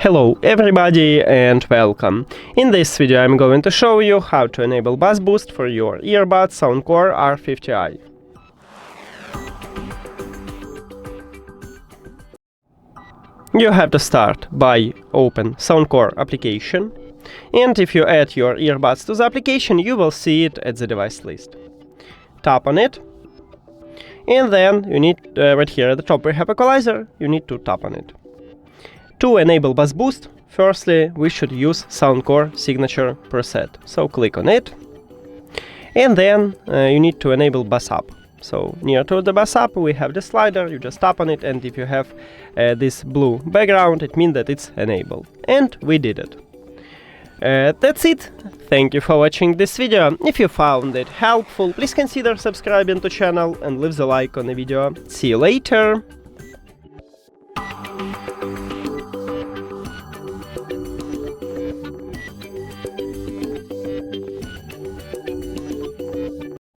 Hello everybody and welcome. In this video I'm going to show you how to enable bass boost for your earbuds SOUNDCORE R50i. You have to start by open SOUNDCORE application, and if you add your earbuds to the application you will see it at the device list. Tap on it, and then you need, right here at the top we have equalizer, you need to tap on it. To enable bass boost, firstly we should use Soundcore Signature preset. So click on it, and then you need to enable bass up. So near to the bass up we have the slider, you just tap on it, and if you have this blue background it means that it's enabled. And we did it. That's it. Thank you for watching this video. If you found it helpful, please consider subscribing to the channel and leave the like on the video. See you later!